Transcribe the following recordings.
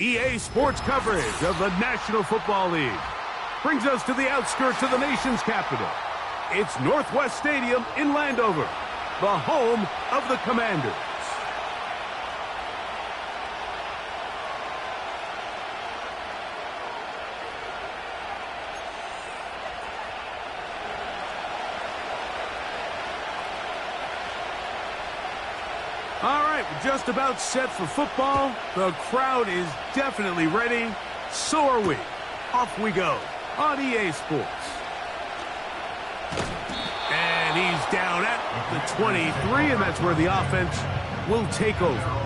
EA Sports coverage of the National Football League brings us to the outskirts of the nation's capital. It's Northwest Stadium in Landover, the home of the Commanders. All right, we're just about set for football. The crowd is definitely ready. So are we. Off we go on EA Sports. And he's down at the 23, and that's where the offense will take over.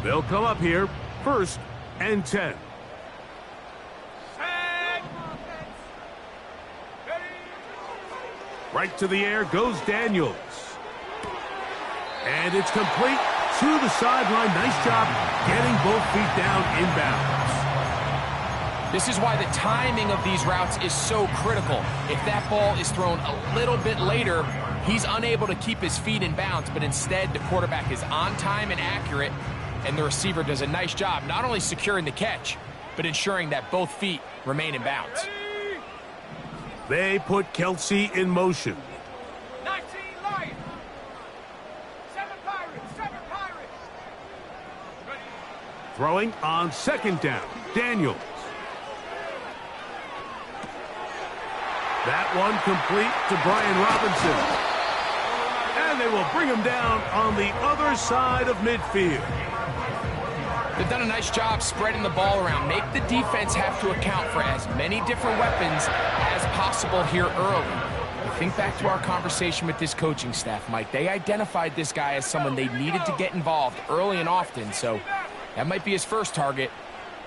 They'll come up here, 1st and 10. Right to the air goes Daniels. And it's complete to the sideline. Nice job getting both feet down inbounds. This is why the timing of these routes is so critical. If that ball is thrown a little bit later, he's unable to keep his feet in bounds, but instead the quarterback is on time and accurate, and the receiver does a nice job not only securing the catch, but ensuring that both feet remain in bounds. They put Kelsey in motion. 19 Lions. 7 Pirates. 7 Pirates. Ready. Throwing on 2nd down, Daniels. That one complete to Brian Robinson. And they will bring him down on the other side of midfield. They've done a nice job spreading the ball around. Make the defense have to account for as many different weapons as possible here early. Think back to our conversation with this coaching staff, Mike. They identified this guy as someone they needed to get involved early and often, so that might be his first target.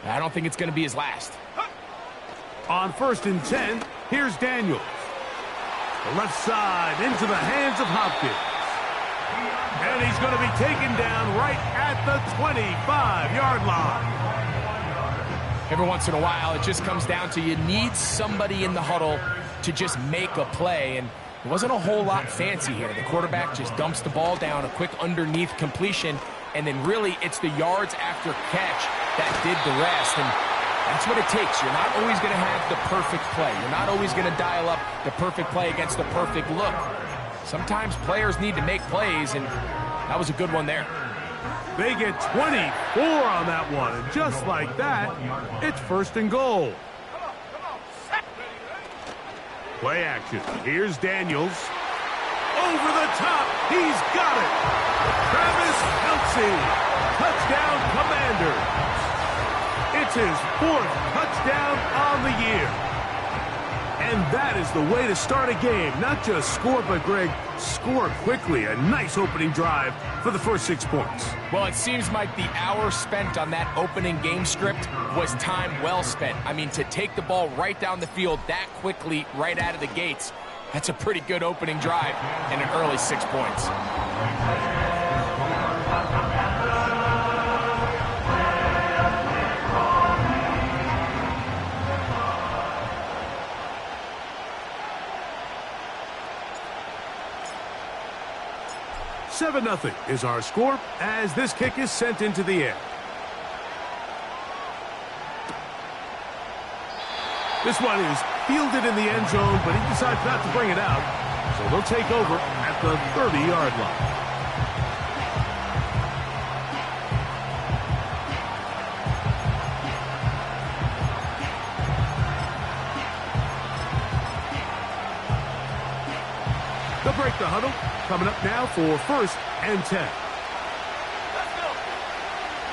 I don't think it's going to be his last. On 1st and 10, here's Daniels. The left side into the hands of Hopkins. And he's going to be taken down right at the 25-yard line. Every once in a while, it just comes down to you need somebody in the huddle to just make a play, and it wasn't a whole lot fancy here. The quarterback just dumps the ball down, a quick underneath completion, and then really it's the yards after catch that did the rest, and that's what it takes. You're not always going to have the perfect play. You're not always going to dial up the perfect play against the perfect look. Sometimes players need to make plays, and that was a good one there. They get 24 on that one, and just like that, it's 1st and goal. Play action. Here's Daniels. Over the top. He's got it. Travis Kelce. Touchdown, Commanders. It's his 4th touchdown on the year. And that is the way to start a game. Not just score, but, Greg, score quickly. A nice opening drive for the first 6 points. Well, it seems like the hour spent on that opening game script was time well spent. I mean, to take the ball right down the field that quickly right out of the gates, that's a pretty good opening drive and an early 6 points. Seven 0 is our score as this kick is sent into the air. This one is fielded in the end zone, but he decides not to bring it out. So they'll take over at the 30-yard line. They'll break the huddle. Coming up now for 1st and 10.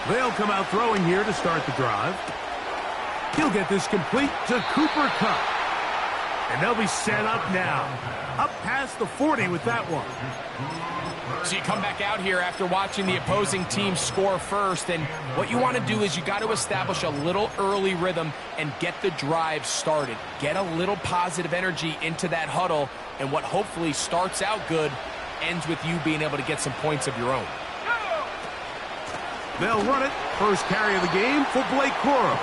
They'll come out throwing here to start the drive. He'll get this complete to Cooper Kupp. And they'll be set up now. Up past the 40 with that one. So you come back out here after watching the opposing team score first, and what you want to do is you got to establish a little early rhythm and get the drive started. Get a little positive energy into that huddle, and what hopefully starts out good ends with you being able to get some points of your own. They'll run it. First carry of the game for Blake Corum.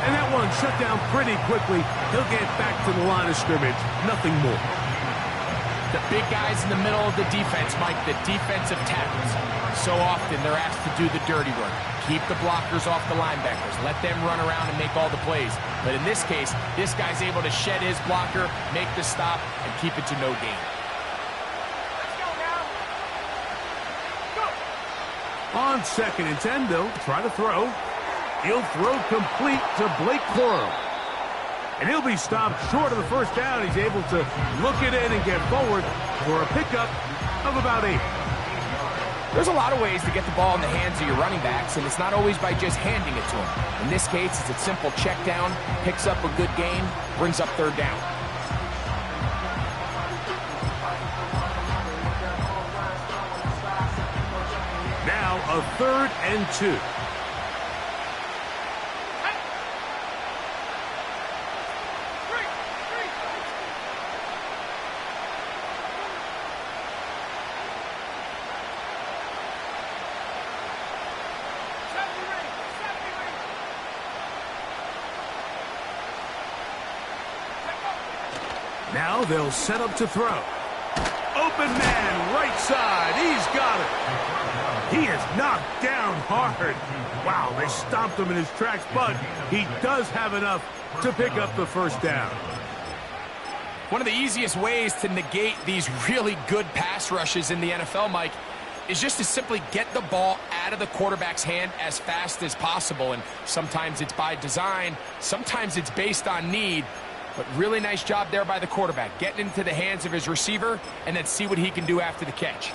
And that one shut down pretty quickly. He'll get back to the line of scrimmage. Nothing more. The big guys in the middle of the defense, Mike, the defensive tackles. So often they're asked to do the dirty work. Keep the blockers off the linebackers. Let them run around and make all the plays. But in this case, this guy's able to shed his blocker, make the stop, and keep it to no gain. Let's go now. Go. On 2nd and 10, they'll try to throw. He'll throw complete to Blake Corum. And he'll be stopped short of the first down. He's able to look it in and get forward for a pickup of about 8. There's a lot of ways to get the ball in the hands of your running backs, and it's not always by just handing it to them. In this case, it's a simple check down, picks up a good gain, brings up 3rd down. Now a 3rd and 2. Now they'll set up to throw. Open man, right side. He's got it. He is knocked down hard. Wow, they stomped him in his tracks, but he does have enough to pick up the first down. One of the easiest ways to negate these really good pass rushes in the NFL, Mike, is just to simply get the ball out of the quarterback's hand as fast as possible. And sometimes it's by design, sometimes it's based on need. But really nice job there by the quarterback, getting into the hands of his receiver and then see what he can do after the catch.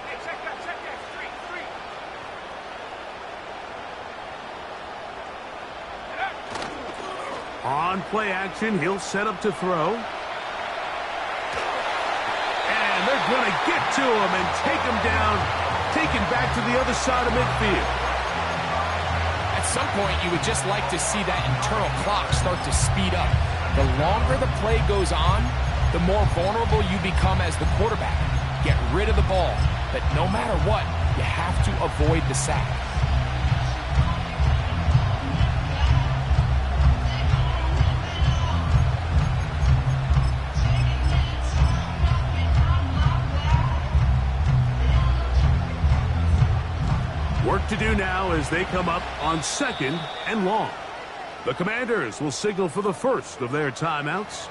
Hey, check that, street. On play action, he'll set up to throw. They're going to get to him and take him down, taken back to the other side of midfield. At some point, you would just like to see that internal clock start to speed up. The longer the play goes on, the more vulnerable you become as the quarterback. Get rid of the ball, but no matter what, you have to avoid the sack. Work to do now as they come up on 2nd and long. The Commanders will signal for the first of their timeouts.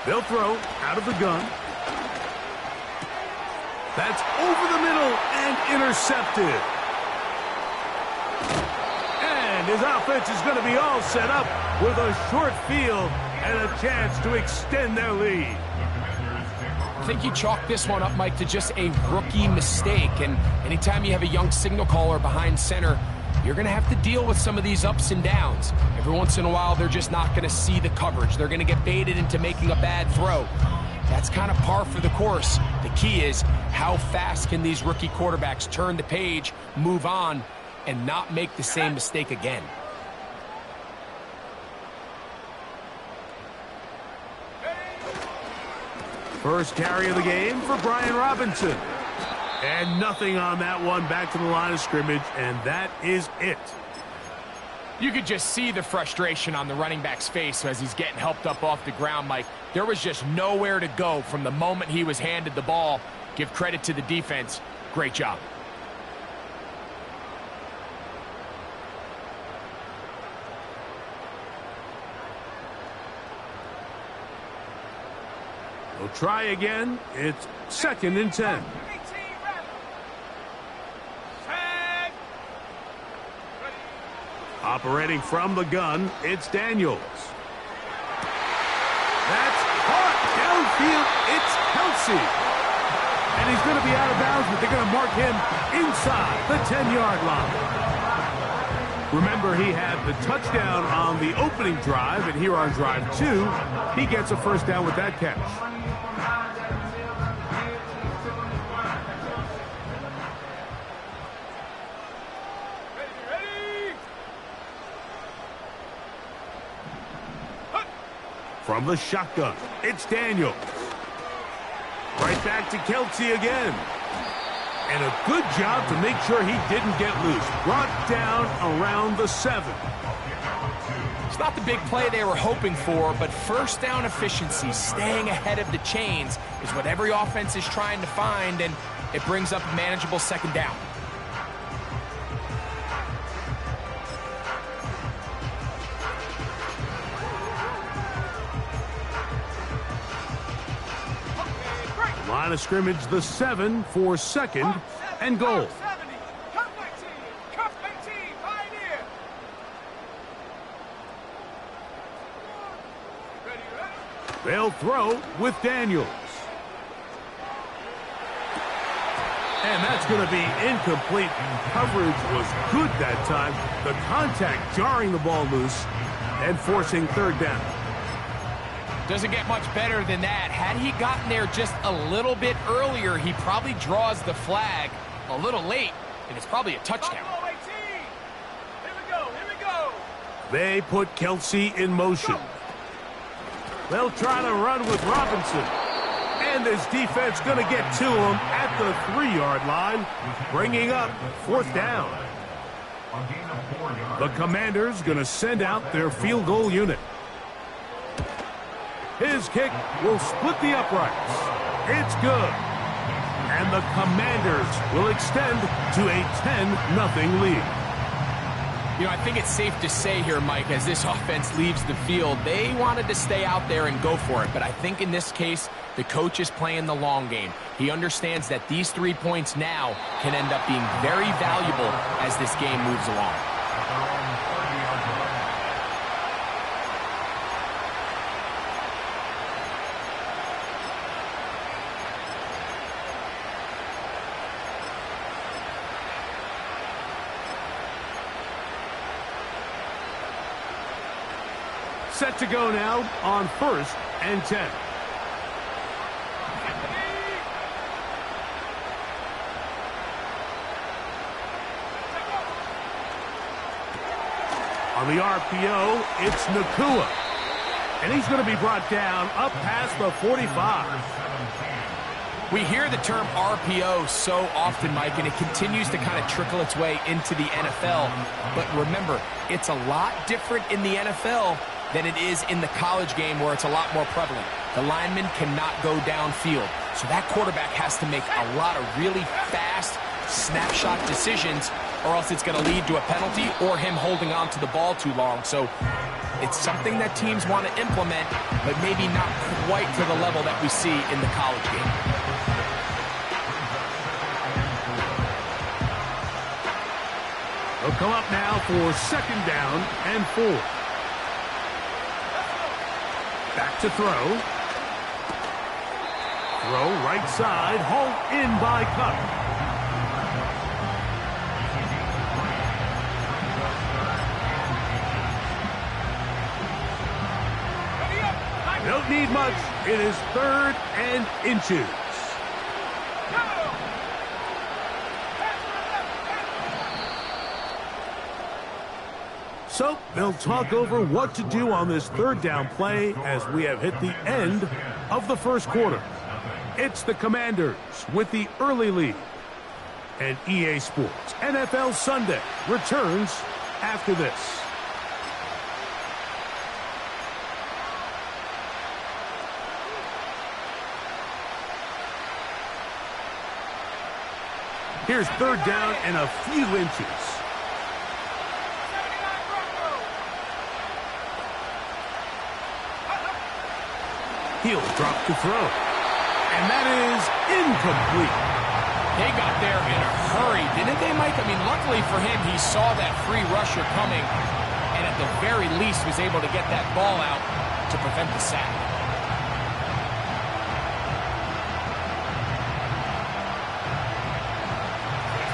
They'll throw out of the gun. That's over the middle and intercepted. And his offense is going to be all set up with a short field and a chance to extend their lead. I think you chalk this one up, Mike, to just a rookie mistake. And anytime you have a young signal caller behind center, you're going to have to deal with some of these ups and downs. Every once in a while, they're just not going to see the coverage. They're going to get baited into making a bad throw. That's kind of par for the course. The key is how fast can these rookie quarterbacks turn the page, move on, and not make the same mistake again. First carry of the game for Brian Robinson. And nothing on that one, back to the line of scrimmage, and that is it. You could just see the frustration on the running back's face as he's getting helped up off the ground, Mike. There was just nowhere to go from the moment he was handed the ball. Give credit to the defense. Great job. We'll try again. It's 2nd and 10. Operating from the gun, it's Daniels. That's caught downfield. It's Kelsey. And he's going to be out of bounds, but they're going to mark him inside the 10-yard line. Remember, he had the touchdown on the opening drive, and here on drive 2, he gets a first down with that catch. From the shotgun, it's Daniels. Right back to Kelsey again. And a good job to make sure he didn't get loose. Brought down around the 7. It's not the big play they were hoping for, but first down efficiency, staying ahead of the chains, is what every offense is trying to find, and it brings up a manageable second down. Line of scrimmage, the 7 for second and goal. They'll throw with Daniels. And that's going to be incomplete. Coverage was good that time. The contact jarring the ball loose and forcing third down. Doesn't get much better than that. Had he gotten there just a little bit earlier, he probably draws the flag a little late, and it's probably a touchdown. Here we go. They put Kelsey in motion. They'll try to run with Robinson. And this defense going to get to him at the 3-yard line, bringing up fourth down. The Commanders going to send out their field goal unit. His kick will split the uprights. It's good. And the Commanders will extend to a 10-0 lead. You know, I think it's safe to say here, Mike, as this offense leaves the field, they wanted to stay out there and go for it. But I think in this case, the coach is playing the long game. He understands that these 3 points now can end up being very valuable as this game moves along. Set to go now on 1st and 10. On the RPO, it's Nakua. And he's going to be brought down up past the 45. We hear the term RPO so often, Mike, and it continues to kind of trickle its way into the NFL. But remember, it's a lot different in the NFL than it is in the college game where it's a lot more prevalent. The lineman cannot go downfield, so that quarterback has to make a lot of really fast snapshot decisions, or else it's going to lead to a penalty or him holding on to the ball too long. So it's something that teams want to implement, but maybe not quite to the level that we see in the college game. They'll come up now for second down and 4. Back to throw. Throw right side, hauled in by Cup. Don't need much. It is 3rd and inches. So they'll talk over what to do on this 3rd down play as we have hit the end of the first quarter. It's the Commanders with the early lead. And EA Sports NFL Sunday returns after this. Here's 3rd down and a few inches. He'll drop to throw. And that is incomplete. They got there in a hurry, didn't didn't they, Mike? I mean, luckily for him, he saw that free rusher coming and at the very least was able to get that ball out to prevent the sack.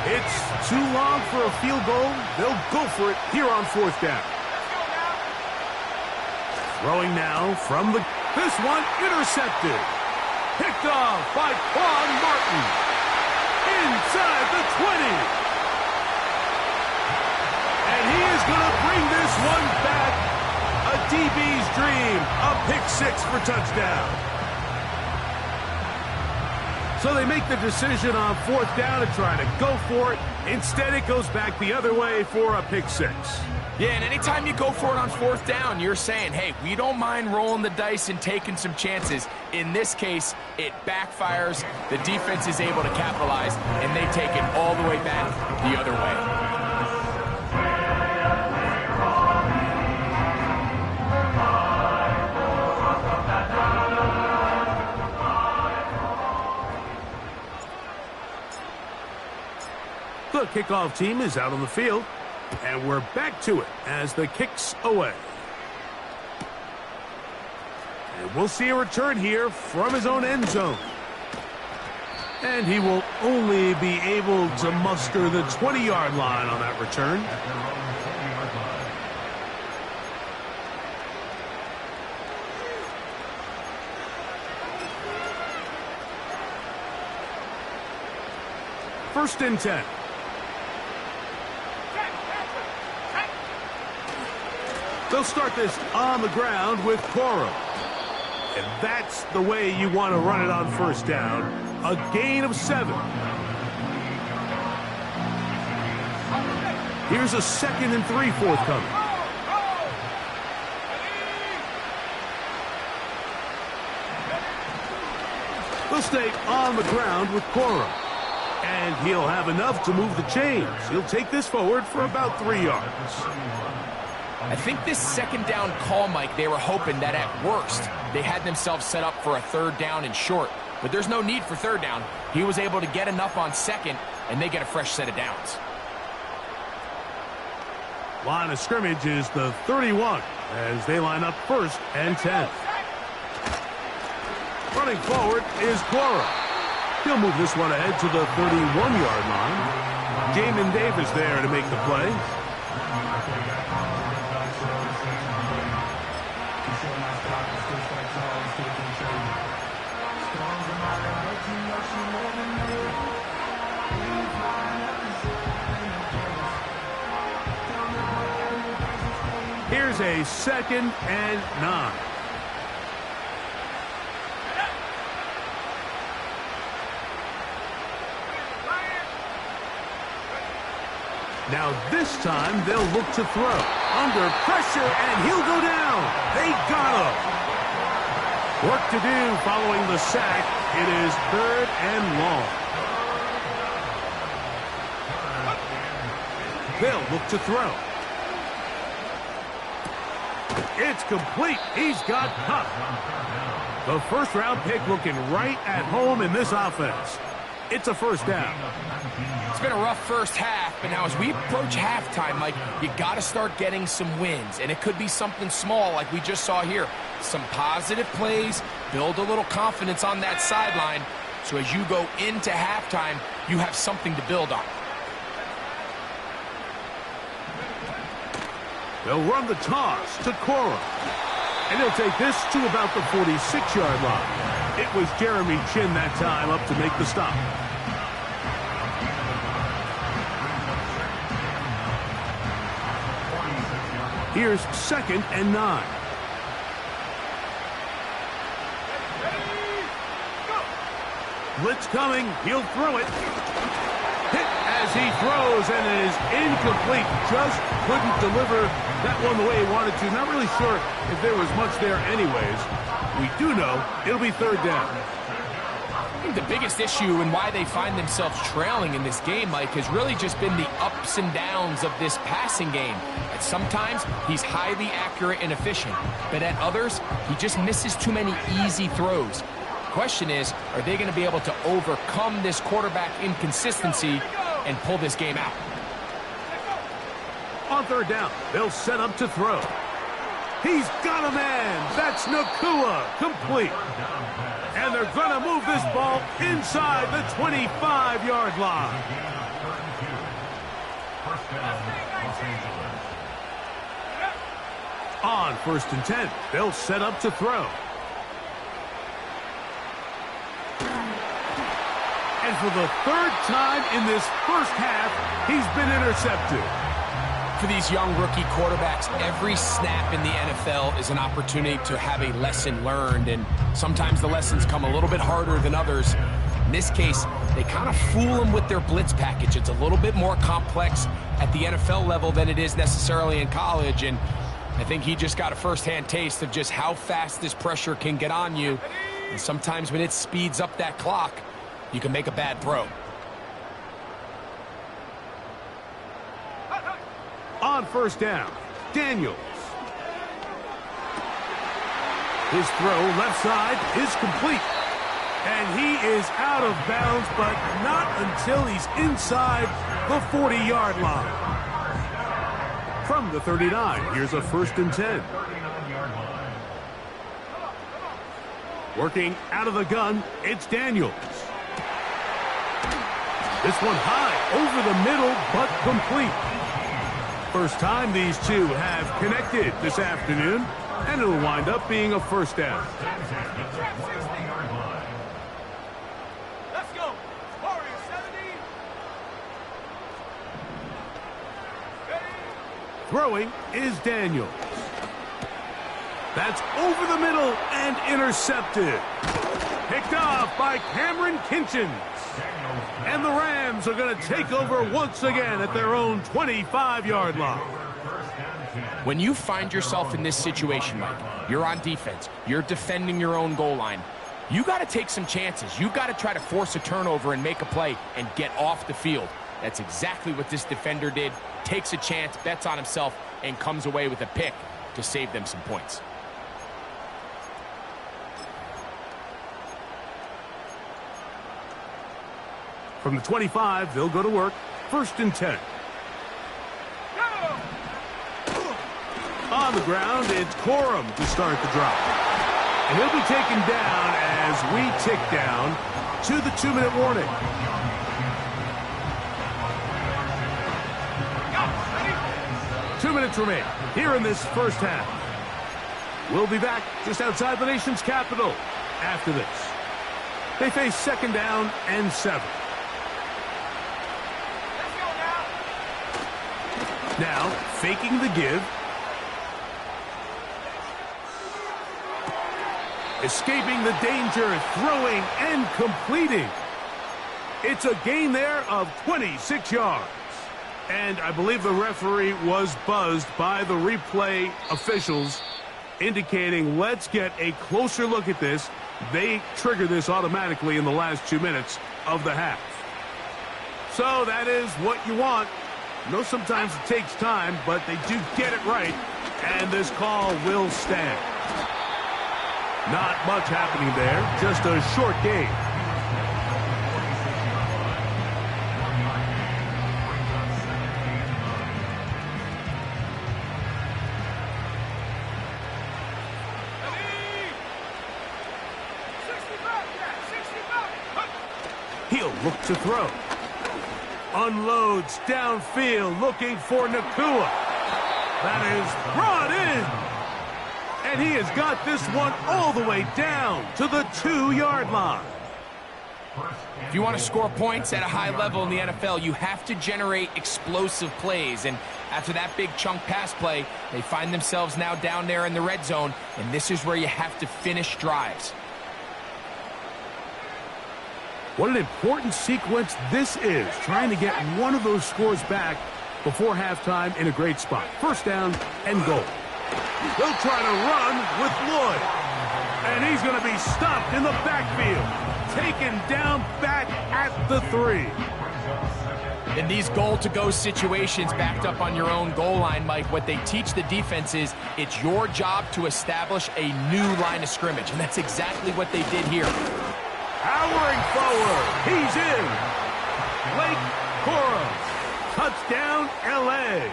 It's too long for a field goal. They'll go for it here on fourth down. Throwing now from this one intercepted. Picked off by Quan Martin. Inside the 20. And he is going to bring this one back. A DB's dream. A pick six for touchdown. So they make the decision on fourth down to try to go for it. Instead, it goes back the other way for a pick six. Yeah, and anytime you go for it on fourth down, you're saying, hey, we don't mind rolling the dice and taking some chances. In this case, it backfires. The defense is able to capitalize, and they take it all the way back the other way. The kickoff team is out on the field, and we're back to it as the kick's away. And we'll see a return here from his own end zone. And he will only be able to muster the 20-yard line on that return. First and 10. They'll start this on the ground with Coro. And that's the way you want to run it on first down. A gain of 7. Here's a 2nd and 3 forthcoming. They'll stay on the ground with Coro. And he'll have enough to move the chains. He'll take this forward for about 3 yards. I think this second down call, Mike, they were hoping that at worst they had themselves set up for a third down and short. But there's no need for third down. He was able to get enough on second, and they get a fresh set of downs. Line of scrimmage is the 31 as they line up first and 10. Running forward is Cora. He'll move this one ahead to the 31-yard line. Jamin Davis there to make the play. Here's a 2nd and 9. Now this time they'll look to throw. Under pressure, and he'll go down. They got him. Work to do following the sack. It is 3rd and long. They'll look to throw. It's complete. He's got Huff. The first-round pick looking right at home in this offense. It's a first down. It's been a rough first half, but now as we approach halftime, Mike, you got to start getting some wins, and it could be something small like we just saw here. Some positive plays, build a little confidence on that sideline, so as you go into halftime, you have something to build on. They'll run the toss to Cora, and he'll take this to about the 46-yard line. It was Jeremy Chin that time up to make the stop. Here's 2nd and 9. Blitz coming. He'll throw it. Hit as he throws, and it is incomplete. Just couldn't deliver that one the way he wanted to. Not really sure if there was much there anyways. We do know it'll be 3rd down. I think the biggest issue and why they find themselves trailing in this game, Mike, has really just been the ups and downs of this passing game. At sometimes, he's highly accurate and efficient, but at others, he just misses too many easy throws. The question is, are they going to be able to overcome this quarterback inconsistency and pull this game out. On third down, they'll set up to throw. He's got a man. That's Nakua, complete. And they're going to move this ball inside the 25-yard line. On 1st and 10, they'll set up to throw. And for the 3rd time in this first half, he's been intercepted. For these young rookie quarterbacks, every snap in the NFL is an opportunity to have a lesson learned, and sometimes the lessons come a little bit harder than others. In this case, they kind of fool them with their blitz package. It's a little bit more complex at the NFL level than it is necessarily in college, and I think he just got a first-hand taste of just how fast this pressure can get on you. And sometimes when it speeds up that clock, you can make a bad throw. On 1st down, Daniels. His throw left side is complete. And he is out of bounds, but not until he's inside the 40-yard line. From the 39, here's a 1st and 10. Working out of the gun, it's Daniels. This one high, over the middle, but complete. First time these two have connected this afternoon, and it'll wind up being a 1st down. Let's go. Warrior 70. Ready. Throwing is Daniels. That's over the middle and intercepted. Picked off by Cameron Kinchins. And the Rams are going to take over once again at their own 25-yard line. When you find yourself in this situation, Mike, you're on defense, you're defending your own goal line, you got to take some chances. You got to try to force a turnover and make a play and get off the field. That's exactly what this defender did. Takes a chance, bets on himself, and comes away with a pick to save them some points. From the 25, they'll go to work. 1st and 10. On the ground, it's Corum to start the drive. And he'll be taken down as we tick down to the 2-minute warning. Ready. 2 minutes remain here in this first half. We'll be back just outside the nation's capital after this. They face 2nd down and 7. Now, faking the give. Escaping the danger, throwing and completing. It's a gain there of 26 yards. And I believe the referee was buzzed by the replay officials, indicating let's get a closer look at this. They trigger this automatically in the last 2 minutes of the half. So that is what you want. I know sometimes it takes time, but they do get it right, and this call will stand. Not much happening there, just a short game. He'll look to throw. Unloads downfield, looking for Nakua. That is brought in. And he has got this one all the way down to the 2-yard line. If you want to score points at a high level in the NFL, you have to generate explosive plays. And after that big chunk pass play, they find themselves now down there in the red zone. And this is where you have to finish drives. What an important sequence this is, trying to get one of those scores back before halftime in a great spot. 1st down and goal. They'll try to run with Lloyd. And he's going to be stopped in the backfield. Taken down back at the 3. In these goal-to-go situations backed up on your own goal line, Mike, what they teach the defense is it's your job to establish a new line of scrimmage. And that's exactly what they did here. Powering forward. He's in. Blake Cora. Touchdown, L.A.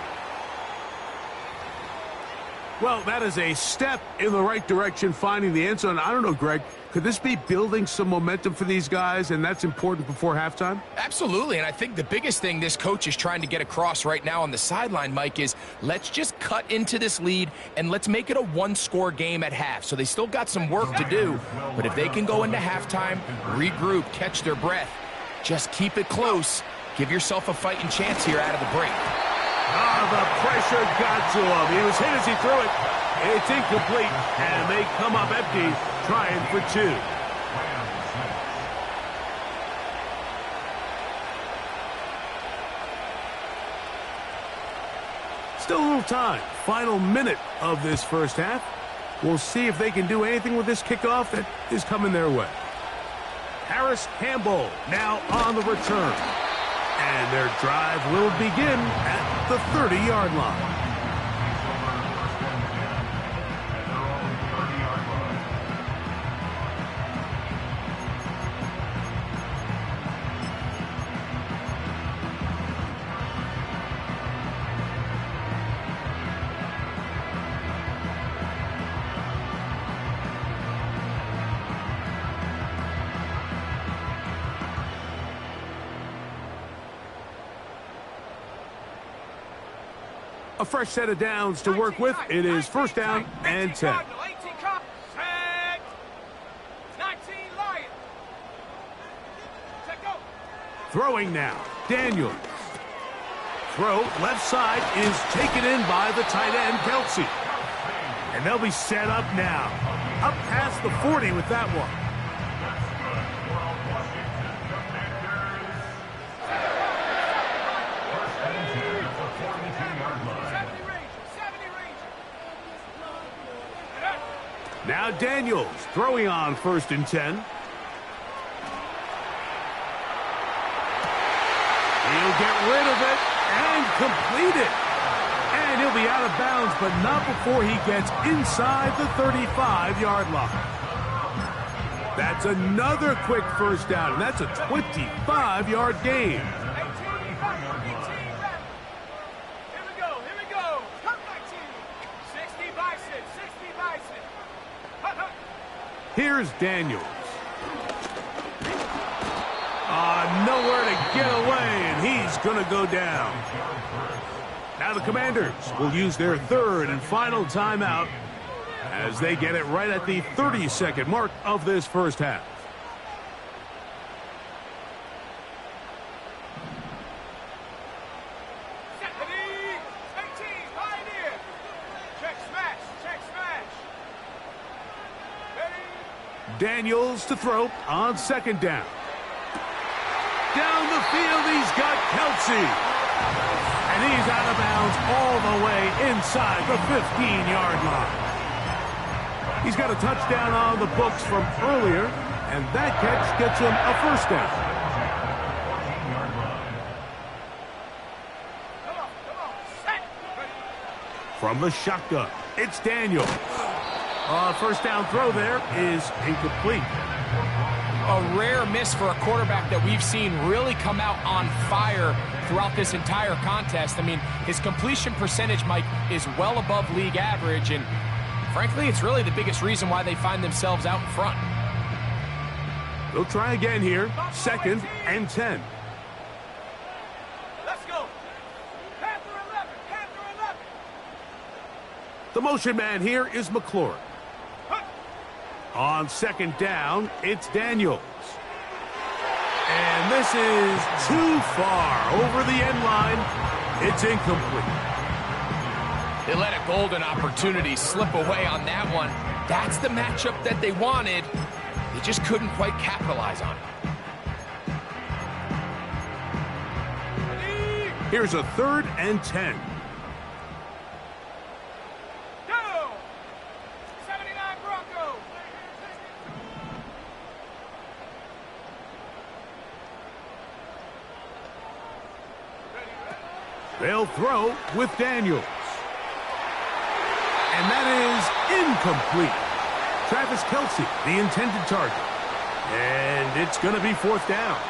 Well, that is a step in the right direction, finding the end zone. I don't know, Greg, could this be building some momentum for these guys, and that's important before halftime? Absolutely, and I think the biggest thing this coach is trying to get across right now on the sideline, Mike, is let's just cut into this lead and let's make it a one-score game at half. So they still got some work to do, but if they can go into halftime, regroup, catch their breath, just keep it close, give yourself a fighting chance here out of the break. The pressure got to him. He was hit as he threw it. It's incomplete, and they come up empty, trying for two. Still a little time. Final minute of this first half. We'll see if they can do anything with this kickoff that is coming their way. Harris Campbell now on the return. And their drive will begin at the 30-yard line. A fresh set of downs to work with. It is first down and 10. Throwing now. Daniels. Throw left side is taken in by the tight end, Kelsey. And they'll be set up now. Up past the 40 with that one. Now Daniels throwing on first and 10. He'll get rid of it and complete it. And he'll be out of bounds, but not before he gets inside the 35-yard line. That's another quick first down, and that's a 25-yard gain. Here's Daniels. Nowhere to get away, and he's going to go down. Now the Commanders will use their third and final timeout as they get it right at the 30-second mark of this first half. Daniels to throw on second down. Down the field, he's got Kelsey. And he's out of bounds all the way inside the 15-yard line. He's got a touchdown on the books from earlier, and that catch gets him a first down. From the shotgun, it's Daniels. First down throw there is incomplete. A rare miss for a quarterback that we've seen really come out on fire throughout this entire contest. I mean, his completion percentage, Mike, is well above league average, and frankly, it's really the biggest reason why they find themselves out in front. They'll try again here, second and 10. Let's go. Panther 11, Panther 11. The motion man here is McLaurin. On second down, it's Daniels. And this is too far over the end line. It's incomplete. They let a golden opportunity slip away on that one. That's the matchup that they wanted. They just couldn't quite capitalize on it. Here's a third and 10. They'll throw with Daniels. And that is incomplete. Travis Kelsey, the intended target. And it's going to be fourth down.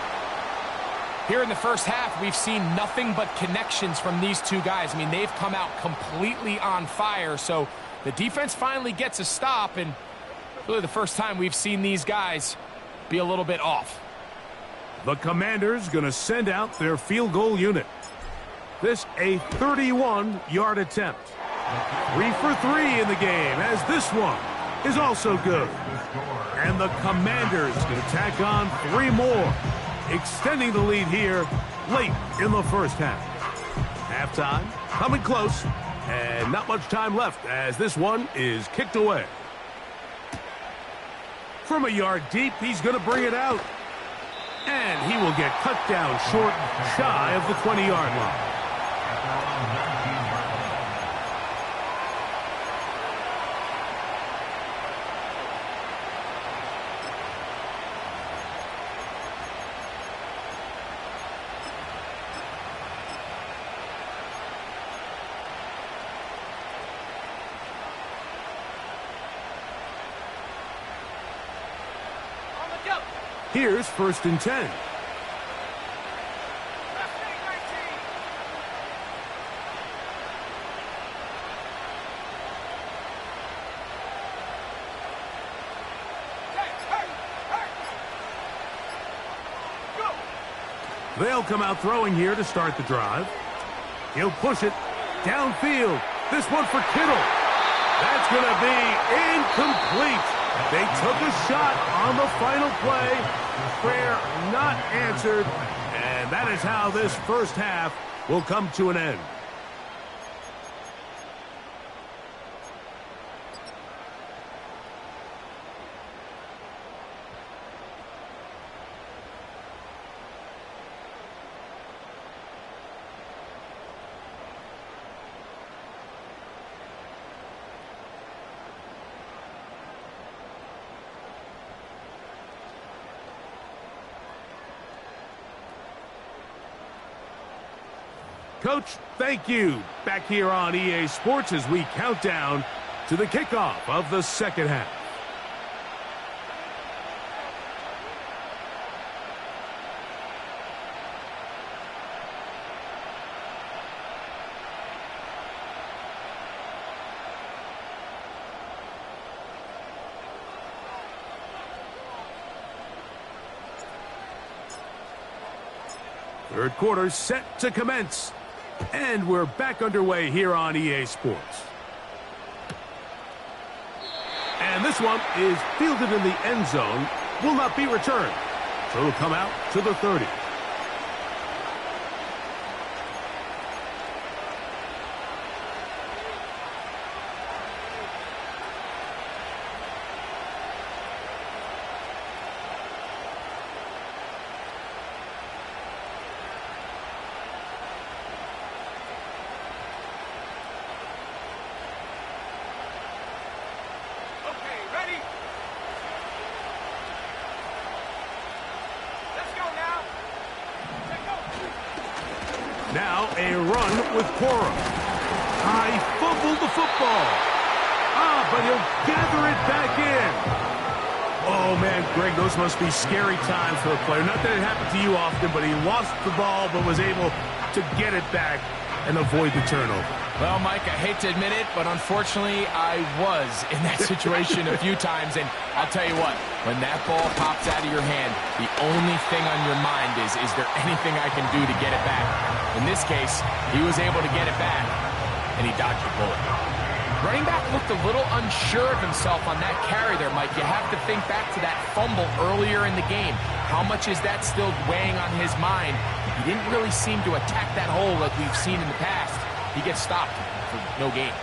Here in the first half, we've seen nothing but connections from these two guys. I mean, they've come out completely on fire, so the defense finally gets a stop, and really the first time we've seen these guys be a little bit off. The Commanders going to send out their field goal unit. This a 31-yard attempt. 3 for 3 in the game, as this one is also good. And the Commanders going to tack on 3 more, extending the lead here late in the first half. Halftime coming close, and not much time left as this one is kicked away. From a yard deep, he's going to bring it out. And he will get cut down short, shy of the 20-yard line. Here's 1st and 10. They'll come out throwing here to start the drive. He'll push it downfield. This one for Kittle. That's going to be incomplete. They took a shot on the final play. Prayer not answered. And that is how this first half will come to an end. Coach, thank you. Back here on EA Sports as we count down to the kickoff of the second half. Third quarter set to commence. And we're back underway here on EA Sports. And this one is fielded in the end zone. Will not be returned. So it'll come out to the 30. Now a run with Cora. He fumbled the football. But he'll gather it back in. Oh, man, Greg, those must be scary times for a player. Not that it happened to you often, but he lost the ball but was able to get it back and avoid the turnover. Well, Mike, I hate to admit it, but unfortunately, I was in that situation a few times. And I'll tell you what, when that ball pops out of your hand, the only thing on your mind is there anything I can do to get it back? In this case, he was able to get it back, and he dodged the bullet. Running back looked a little unsure of himself on that carry there, Mike. You have to think back to that fumble earlier in the game. How much is that still weighing on his mind? He didn't really seem to attack that hole like we've seen in the past. He gets stopped for no gain.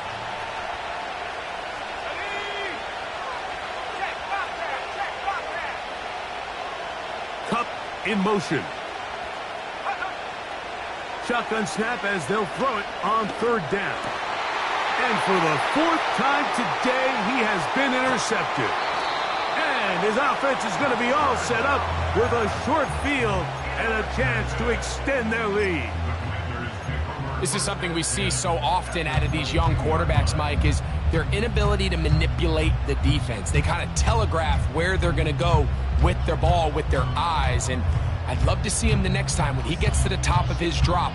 Cup in motion. Shotgun snap as they'll throw it on third down. And for the fourth time today, he has been intercepted. And his offense is going to be all set up with a short field and a chance to extend their lead. This is something we see so often out of these young quarterbacks, Mike, is their inability to manipulate the defense. They kind of telegraph where they're going to go with their ball, with their eyes. And I'd love to see him the next time when he gets to the top of his drop.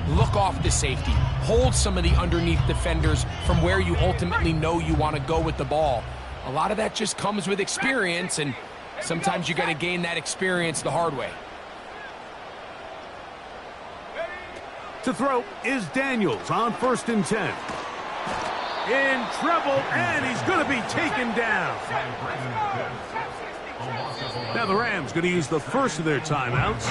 Look off the safety. Hold some of the underneath defenders from where you ultimately know you want to go with the ball. A lot of that just comes with experience, and sometimes you got to gain that experience the hard way. To throw is Daniels on 1st and 10. In trouble, and he's going to be taken down. Now the Rams going to use the first of their timeouts.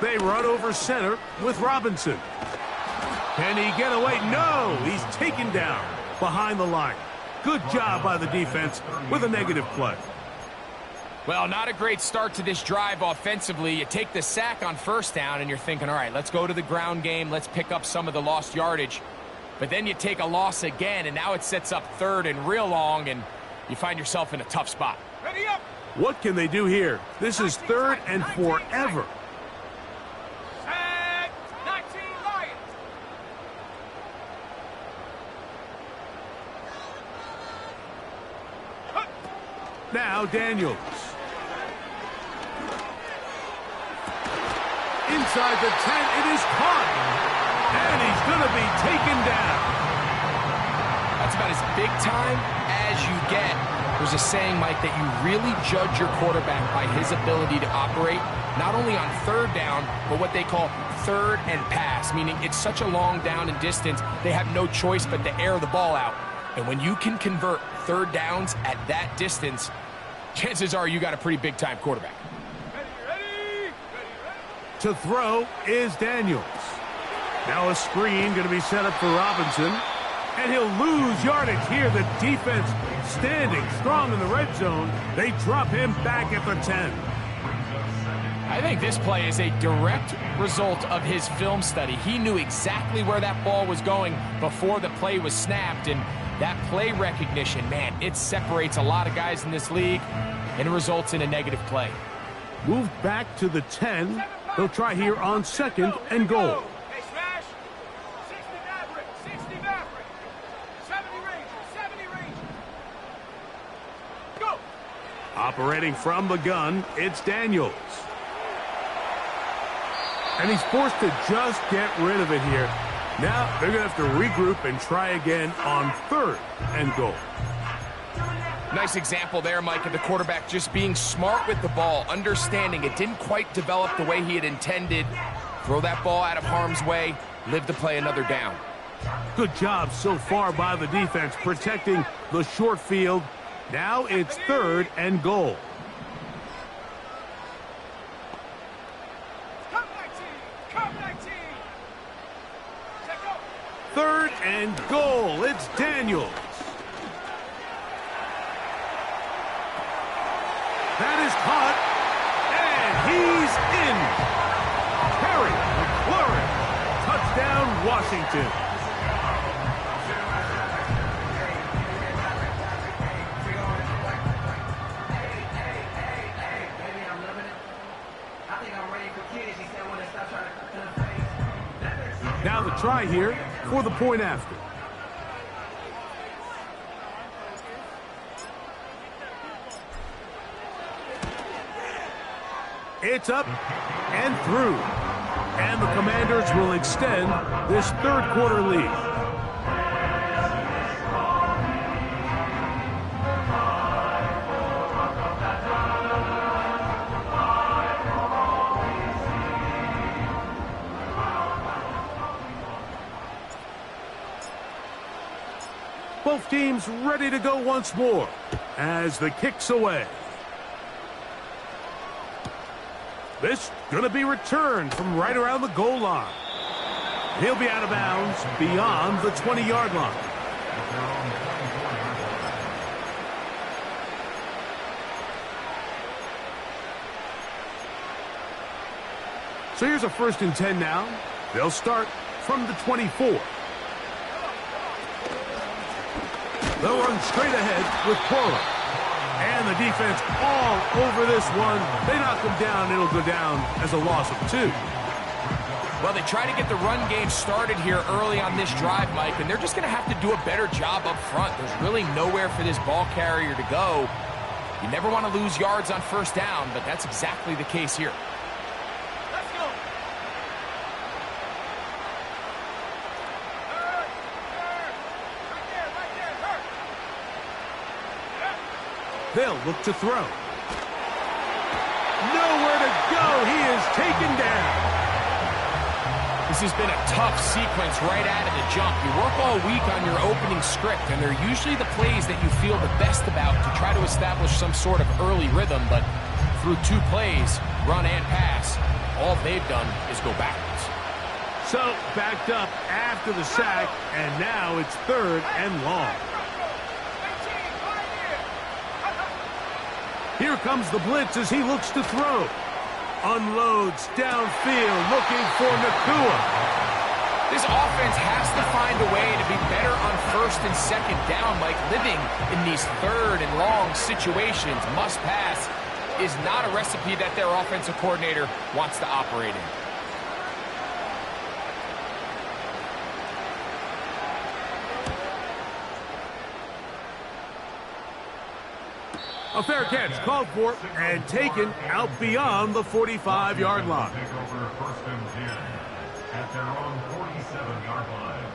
They run over center with Robinson. Can he get away? No, he's taken down behind the line. Good job by the defense with a negative play. Well, not a great start to this drive offensively. You take the sack on 1st down, and you're thinking, all right, let's go to the ground game. Let's pick up some of the lost yardage. But then you take a loss again, and now it sets up 3rd and real long, and you find yourself in a tough spot. Ready up. What can they do here? This is 3rd and forever. Set. 19 Lions. Now Daniels. Inside the 10, it is caught. And he's going to be taken down. That's about as big time as you get. There's a saying, Mike, that you really judge your quarterback by his ability to operate, not only on 3rd down, but what they call 3rd and pass, meaning it's such a long down and distance, they have no choice but to air the ball out. And when you can convert 3rd downs at that distance, chances are you got a pretty big-time quarterback. Ready. To throw is Daniels. Now a screen going to be set up for Robinson. And he'll lose yardage here. The defense standing strong in the red zone. They drop him back at the 10. I think this play is a direct result of his film study. He knew exactly where that ball was going before the play was snapped, and that play recognition, man, it separates a lot of guys in this league, and it results in a negative play. Moved back to the 10. They'll try here on 2nd and goal. They smash. 60 Maverick. 60 Maverick. 70 Rangers. 70 Rangers. Go. Operating from the gun, it's Daniels. And he's forced to just get rid of it here. Now they're going to have to regroup and try again on 3rd and goal. Nice example there, Mike, of the quarterback just being smart with the ball, understanding it didn't quite develop the way he had intended. Throw that ball out of harm's way, live to play another down. Good job so far by the defense protecting the short field. Now it's 3rd and goal. Come 19. Come 19. Check go. 3rd and goal. It's Daniels. That is caught, and he's in. Terry McLaurin, touchdown Washington. Now the try here for the point after. It's up and through. And the Commanders will extend this 3rd quarter lead. Both teams ready to go once more as the kick's away. This going to be returned from right around the goal line. He'll be out of bounds beyond the 20-yard line. So here's a 1st and 10 now. They'll start from the 24. They'll run straight ahead with Cora. And the defense all over this one. They knock him down. It'll go down as a loss of 2. Well, they try to get the run game started here early on this drive, Mike, and they're just going to have to do a better job up front. There's really nowhere for this ball carrier to go. You never want to lose yards on first down, but that's exactly the case here. Let's go. Right there, hurt. They'll look to throw. Nowhere to go. He is taken down. This has been a tough sequence right out of the jump. You work all week on your opening script, and they're usually the plays that you feel the best about to try to establish some sort of early rhythm, but through 2 plays, run and pass, all they've done is go backwards. So, backed up after the sack, and now it's 3rd and long. Here comes the blitz as he looks to throw. Unloads downfield, looking for Nakua. This offense has to find a way to be better on 1st and 2nd down, Mike. Living in these 3rd and long situations, must pass, is not a recipe that their offensive coordinator wants to operate in. A fair catch called for and taken out beyond the 45-yard line. Take over 1st and 10 at their own 47-yard line.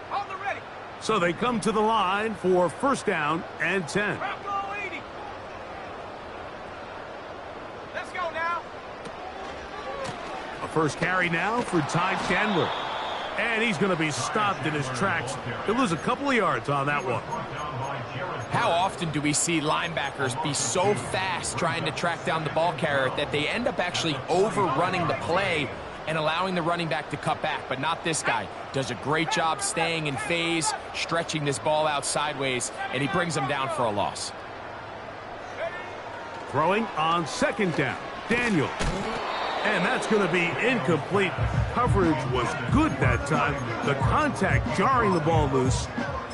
Hold the ready. So they come to the line for 1st down and 10. Crowd goal 80. Let's go now. A first carry now for Ty Chandler. And he's going to be stopped in his tracks. He'll lose a couple of yards on that one. How often do we see linebackers be so fast trying to track down the ball carrier that they end up actually overrunning the play and allowing the running back to cut back? But not this guy. Does a great job staying in phase, stretching this ball out sideways, and he brings them down for a loss. Throwing on 2nd down, Daniel. And that's going to be incomplete. Coverage was good that time. The contact jarring the ball loose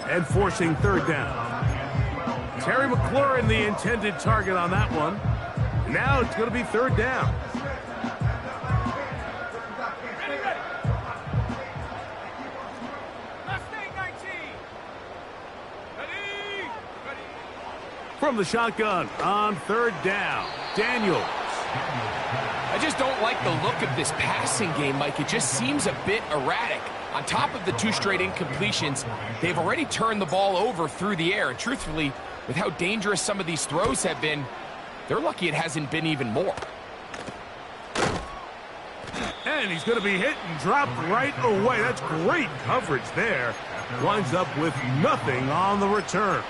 and forcing 3rd down. Terry McLaurin, the intended target on that one. Now it's going to be 3rd down. Ready. Mustang 19. Ready. From the shotgun on 3rd down, Daniels. I just don't like the look of this passing game, Mike. It just seems a bit erratic. On top of the 2 straight incompletions, they've already turned the ball over through the air. And truthfully, with how dangerous some of these throws have been, they're lucky it hasn't been even more. And he's going to be hit and dropped right away. That's great coverage there. Winds up with nothing on the return.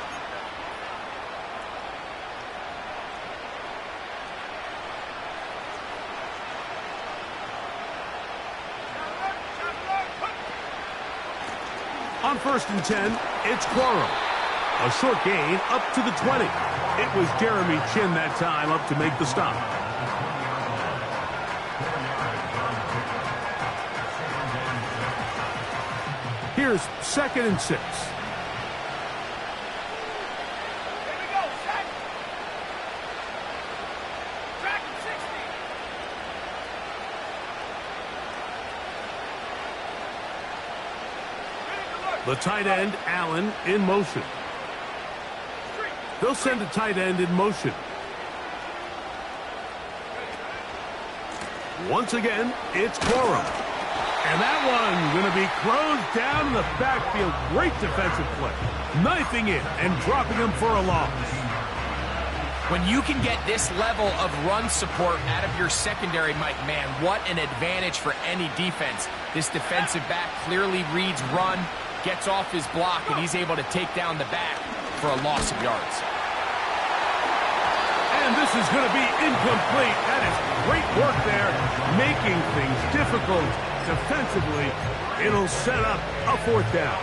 On 1st and 10, it's Cora. A short gain up to the 20. It was Jeremy Chin that time up to make the stop. Here's 2nd and 6. Here we go. Set. Track 60. The tight end, Allen, in motion. They'll send a tight end in motion. Once again, it's Cora. And that one going to be closed down in the backfield. Great defensive play. Knifing it and dropping him for a loss. When you can get this level of run support out of your secondary, Mike, man, what an advantage for any defense. This defensive back clearly reads run, gets off his block, and he's able to take down the back for a loss of yards. And this is going to be incomplete. That is great work there, making things difficult defensively. It'll set up a 4th down.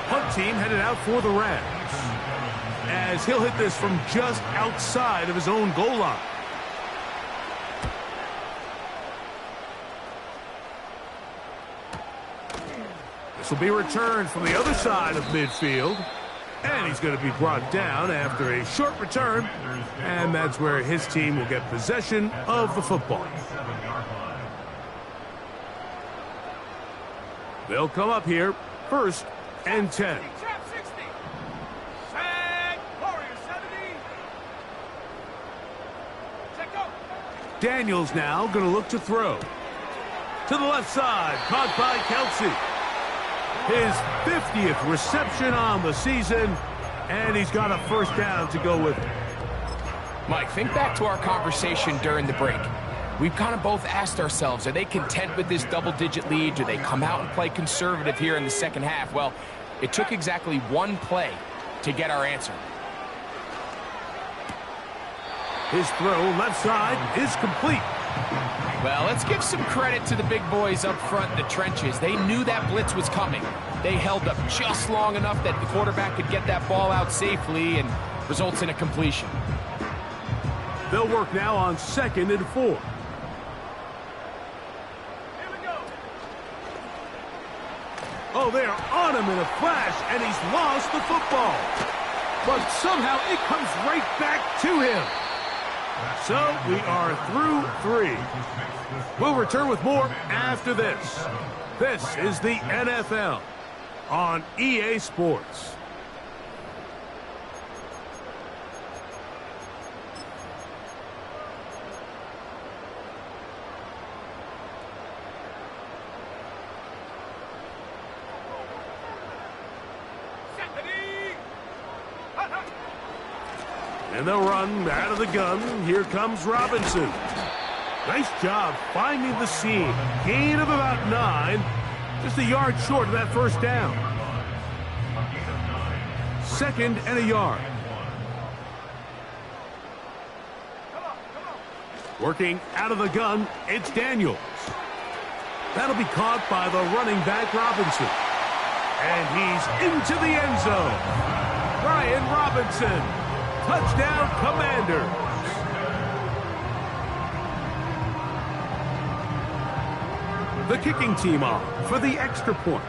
Punt team headed out for the Rams. as he'll hit this from just outside of his own goal line. This will be returned from the other side of midfield. And he's going to be brought down after a short return. And that's where his team will get possession of the football. They'll come up here, 1st and 10. Trap 60. Set. Warrior 70. Check go. Daniels now going to look to throw. To the left side, caught by Kelsey. His 50th reception on the season, and he's got a first down to go with it. Mike, think back to our conversation during the break. We've kind of both asked ourselves, are they content with this double-digit lead? Do they come out and play conservative here in the second half? Well, it took exactly one play to get our answer. His throw left side is complete. Well, let's give some credit to the big boys up front in the trenches. They knew that blitz was coming. They held up just long enough that the quarterback could get that ball out safely and results in a completion. They'll work now on 2nd and 4. Here we go. Oh, they're on him in a flash, and he's lost the football. But somehow it comes right back to him. So we are through 3. We'll return with more after this. This is the NFL on EA Sports. And they'll run out of the gun. Here comes Robinson. Nice job finding the seam. Gain of about 9. Just a yard short of that first down. 2nd and a yard. Working out of the gun, it's Daniels. That'll be caught by the running back Robinson. And he's into the end zone. Brian Robinson. Touchdown, Commanders. The kicking team on for the extra point.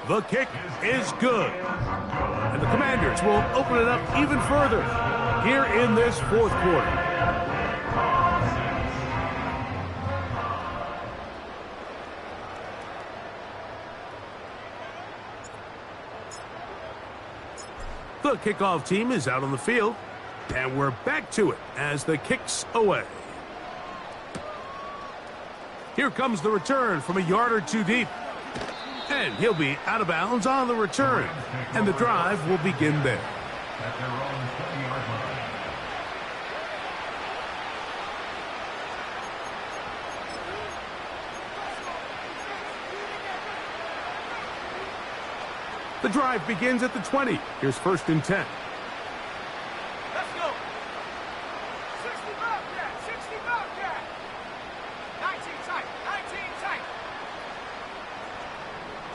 The kick is good. And the Commanders will open it up even further here in this 4th quarter. The kickoff team is out on the field, and we're back to it as the kick's away. Here comes the return from a yard or 2 deep. And he'll be out of bounds on the return, and the drive will begin there. At their own 20-yard line. The drive begins at the 20. Here's 1st and 10. Let's go. 60 Bobcat. 60 Bobcat. 19 tight. 19 tight.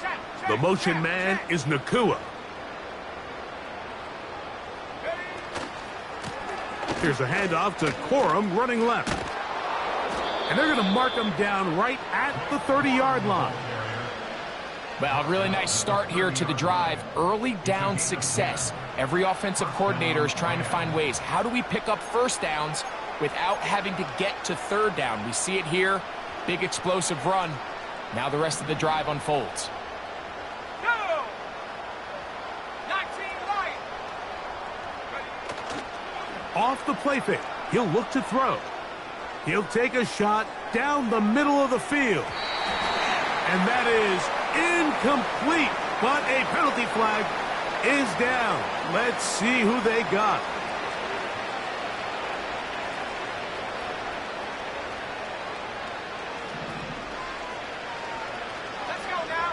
Check. The motion man is Nakua. Here's a handoff to Corum running left. And they're going to mark him down right at the 30-yard line. Well, really nice start here to the drive. Early down success. Every offensive coordinator is trying to find ways. How do we pick up first downs without having to get to 3rd down? We see it here. Big explosive run. Now the rest of the drive unfolds. Go. 19 Lion. Off the play fake, he'll look to throw. He'll take a shot down the middle of the field. And that is incomplete, but a penalty flag is down. Let's see who they got. Let's go now.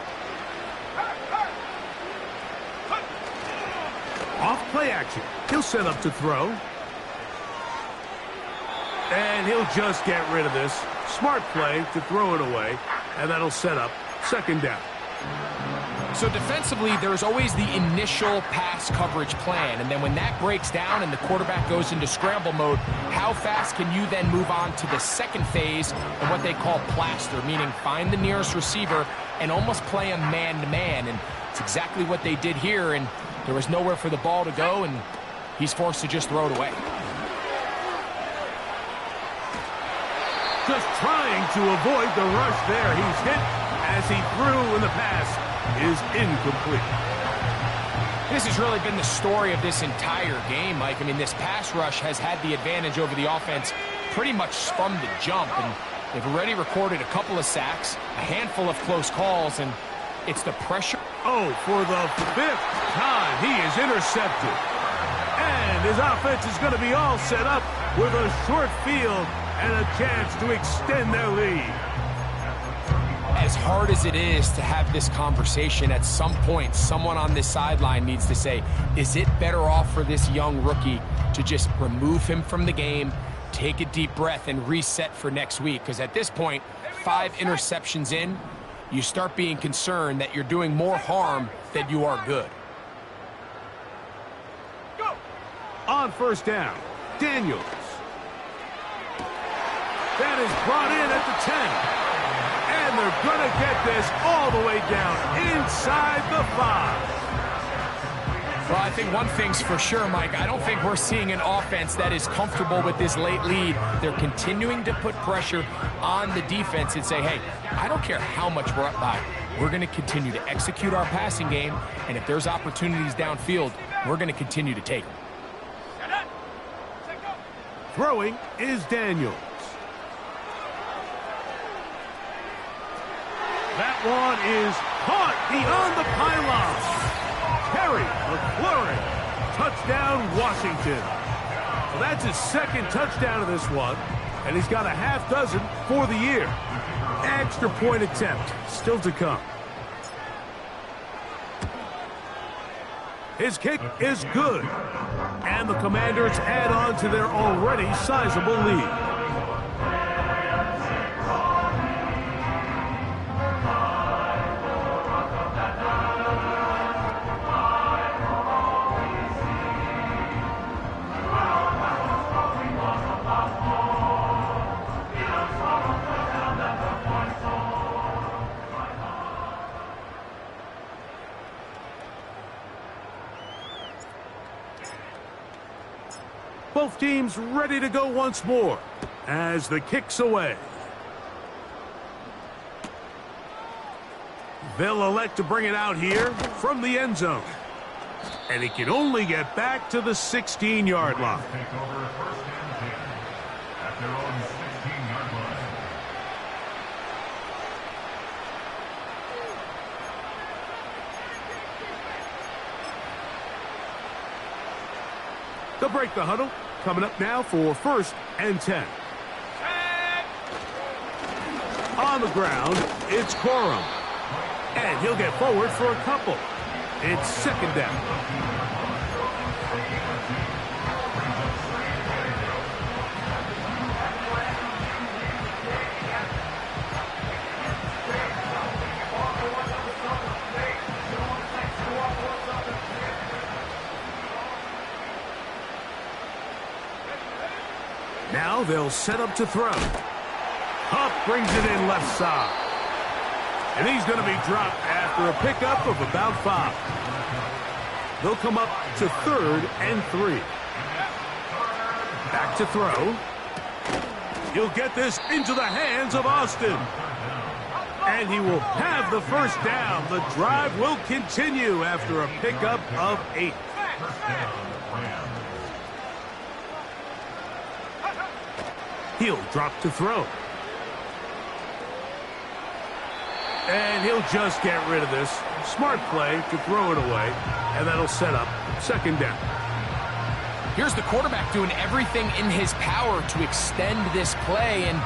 Off play action. He'll set up to throw. And he'll just get rid of this. Smart play to throw it away. And that'll set up Second down. So defensively, there's always the initial pass coverage plan, and then when that breaks down and the quarterback goes into scramble mode, how fast can you then move on to the second phase and what they call plaster, meaning find the nearest receiver and almost play him man-to-man, and it's exactly what they did here, and there was nowhere for the ball to go, and he's forced to just throw it away. Just trying to avoid the rush there. He's hit as he threw, and the pass is incomplete. This has really been the story of this entire game, Mike. I mean, this pass rush has had the advantage over the offense pretty much from the jump, and they've already recorded a couple of sacks, a handful of close calls, and it's the pressure. Oh, for the fifth time, he is intercepted. And his offense is going to be all set up with a short field and a chance to extend their lead. As hard as it is to have this conversation, at some point, someone on this sideline needs to say, is it better off for this young rookie to just remove him from the game, take a deep breath, and reset for next week? Because at this point, 5 interceptions in, you start being concerned that you're doing more harm than you are good. Go. On first down, Daniels. That is brought in at the 10. And they're going to get this all the way down inside the 5. Well, I think one thing's for sure, Mike. I don't think we're seeing an offense that is comfortable with this late lead. They're continuing to put pressure on the defense and say, hey, I don't care how much we're up by. We're going to continue to execute our passing game, and if there's opportunities downfield, we're going to continue to take them. Throwing is Daniels. That one is caught beyond the pylon. Terry McLaurin, touchdown Washington. Well, that's his second touchdown of this one, and he's got a half dozen for the year. Extra point attempt still to come. His kick is good, and the Commanders add on to their already sizable lead. Both teams ready to go once more as the kick's away. They'll elect to bring it out here from the end zone. And he can only get back to the 16-yard line. Take over first and 10 at their own 16-yard line. They'll break the huddle. Coming up now for first and 10. On the ground, it's Corum. And he'll get forward for a couple. It's second down. Now they'll set up to throw. Huff brings it in left side. And he's going to be dropped after a pickup of about 5. They'll come up to third and 3. Back to throw. He'll get this into the hands of Austin. And he will have the first down. The drive will continue after a pickup of 8. He'll drop to throw. And he'll just get rid of this. Smart play to throw it away. And that'll set up second down. Here's the quarterback doing everything in his power to extend this play, and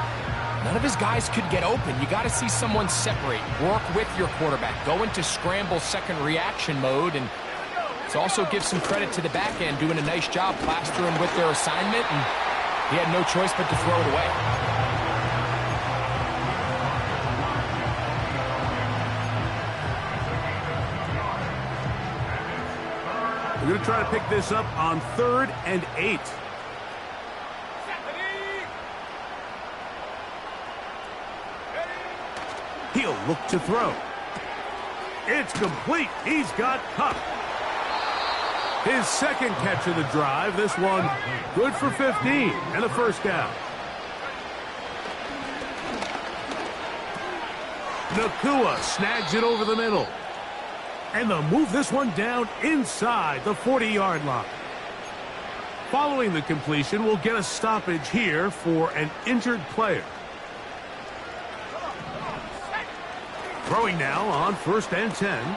none of his guys could get open. You got to see someone separate, work with your quarterback, go into scramble second reaction mode, and it also gives some credit to the back end doing a nice job plastering with their assignment, and he had no choice but to throw it away. We're going to try to pick this up on 3rd and 8. He'll look to throw. It's complete. He's got Cup. His second catch of the drive. This one good for 15 and a first down. Nakua snags it over the middle. And they'll move this one down inside the 40-yard line. Following the completion, we'll get a stoppage here for an injured player. Throwing now on 1st and 10.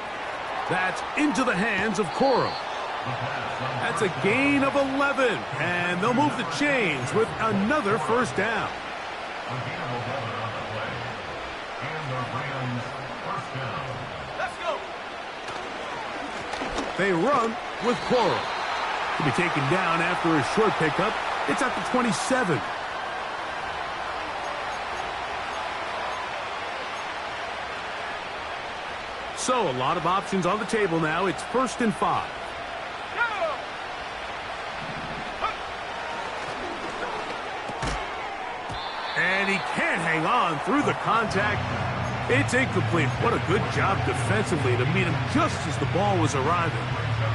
That's into the hands of Corum. That's a gain of 11. And they'll move the chains with another first down. They run with Corum. To be taken down after a short pickup. It's at the 27. So a lot of options on the table now. It's 1st and 5. And he can't hang on through the contact. It's incomplete. What a good job defensively to meet him just as the ball was arriving.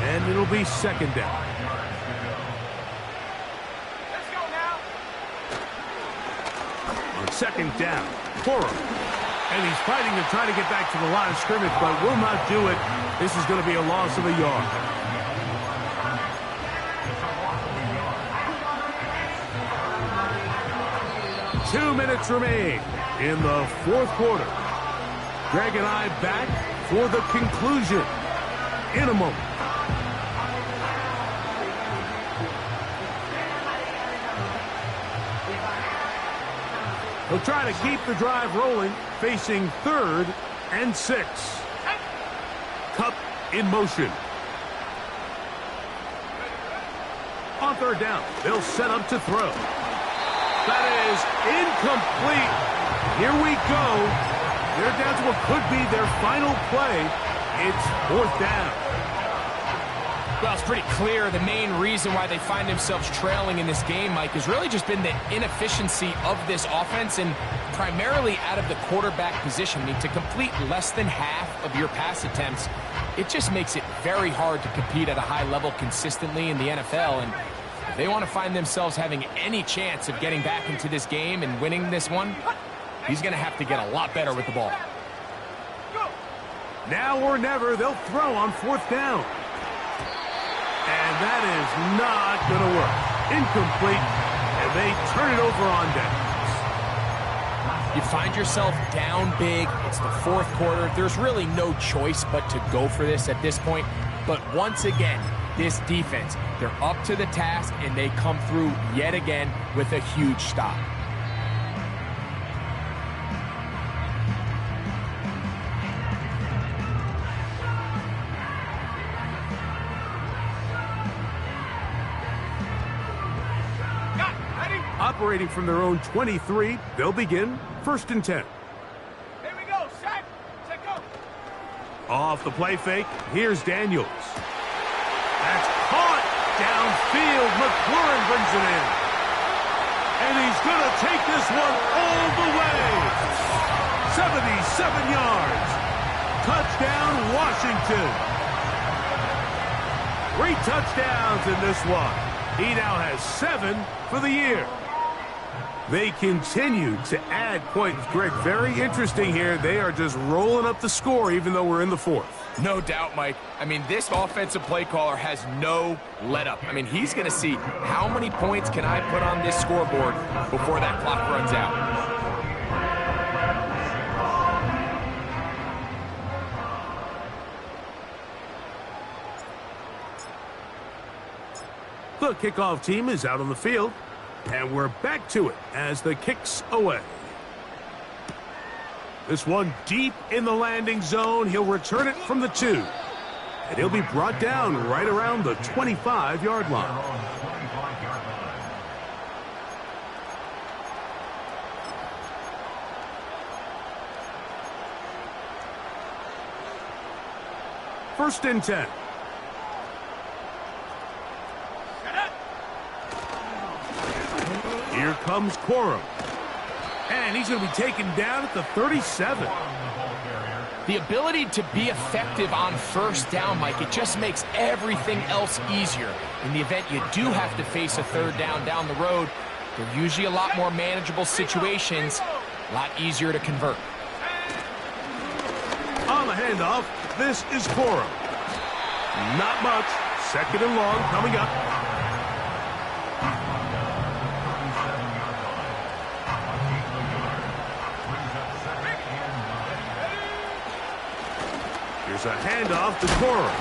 And it'll be 2nd down. Let's go now. On 2nd down, Corum. And he's fighting to try to get back to the line of scrimmage, but will not do it. This is going to be a loss of a yard. Two minutes remain in the 4th quarter. Greg and I back for the conclusion in a moment. He'll try to keep the drive rolling, facing 3rd and 6. Cup in motion. On 3rd down, they'll set up to throw. That is incomplete. Here we go. They're down to what could be their final play. It's 4th down. Well, it's pretty clear the main reason why they find themselves trailing in this game, Mike, has really just been the inefficiency of this offense and primarily out of the quarterback position. I mean, to complete less than half of your pass attempts, it just makes it very hard to compete at a high level consistently in the NFL. And if they want to find themselves having any chance of getting back into this game and winning this one, he's going to have to get a lot better with the ball. Now or never, they'll throw on 4th down. And that is not going to work. Incomplete, and they turn it over on downs. You find yourself down big. It's the 4th quarter. There's really no choice but to go for this at this point. But once again, this defense, they're up to the task, and they come through yet again with a huge stop. Operating from their own 23, they'll begin 1st and 10. Here we go. Set, go. Off the play fake, here's Daniels. That's caught downfield. McLaurin brings it in. And he's going to take this one all the way. 77 yards. Touchdown, Washington. 3 touchdowns in this one. He now has 7 for the year. They continue to add points. Greg, very interesting here. They are just rolling up the score even though we're in the 4th. No doubt, Mike. I mean, this offensive play caller has no let up. I mean, he's going to see how many points can I put on this scoreboard before that clock runs out. The kickoff team is out on the field, and we're back to it as the kick's away. This one deep in the landing zone. He'll return it from the 2. And he'll be brought down right around the 25-yard line. First and 10. comes Quorum. And he's going to be taken down at the 37. The ability to be effective on first down, Mike, it just makes everything else easier. In the event you do have to face a third down the road, they're usually a lot more manageable situations, a lot easier to convert. On the handoff, this is Quorum. Not much. Second and long coming up. Here's a handoff to Quorum.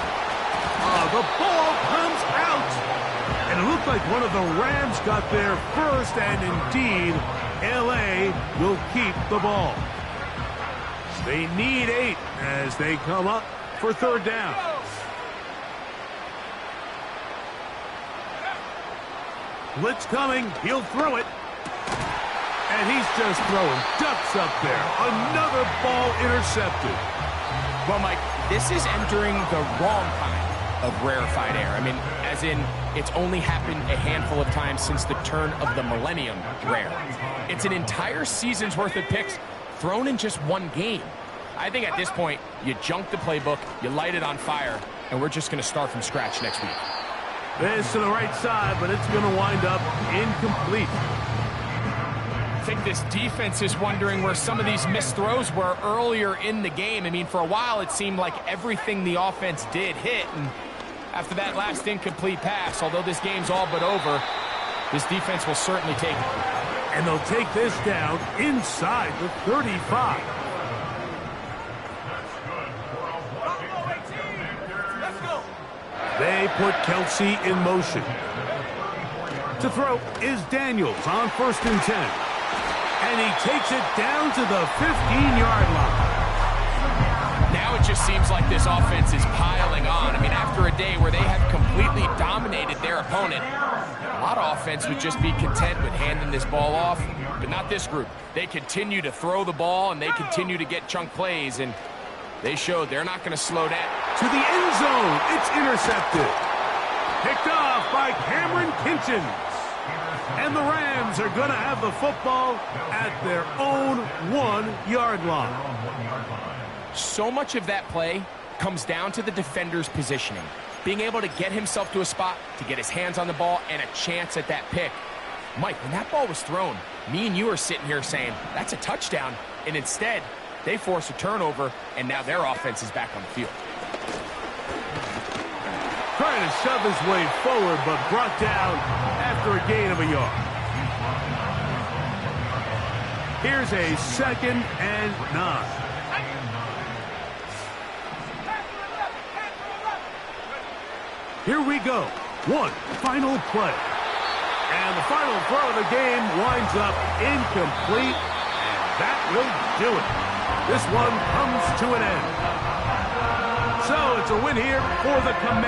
The ball comes out. And it looked like one of the Rams got there first, and indeed, L.A. will keep the ball. They need 8 as they come up for third down. Blitz coming. He'll throw it. And he's just throwing ducks up there. Another ball intercepted. Well, Mike, this is entering the wrong kind of rarefied air. I mean, as in, it's only happened a handful of times since the turn of the millennium rare. It's an entire season's worth of picks thrown in just one game. I think at this point, you junk the playbook, you light it on fire, and we're just going to start from scratch next week. This to the right side, but it's going to wind up incomplete. I think this defense is wondering where some of these missed throws were earlier in the game. I mean, for a while, it seemed like everything the offense did hit, and after that last incomplete pass, although this game's all but over, this defense will certainly take it. And they'll take this down inside the 35. They put Kelsey in motion. To throw is Daniels on 1st and 10. And he takes it down to the 15-yard line. Now it just seems like this offense is piling on. I mean, after a day where they have completely dominated their opponent, a lot of offense would just be content with handing this ball off, but not this group. They continue to throw the ball, and they continue to get chunk plays, and they showed they're not going to slow down. To the end zone, it's intercepted. Picked off by Cameron Kinchins. And the Rams are going to have the football at their own 1-yard line. So much of that play comes down to the defender's positioning. Being able to get himself to a spot, to get his hands on the ball, and a chance at that pick. Mike, when that ball was thrown, me and you are sitting here saying, that's a touchdown. And instead, they force a turnover, and now their offense is back on the field. Trying to shove his way forward, but brought down after a gain of a yard. Here's a 2nd and 9. Here we go. One final play. And the final throw of the game winds up incomplete, and that will do it. This one comes to an end. So it's a win here for the Commanders.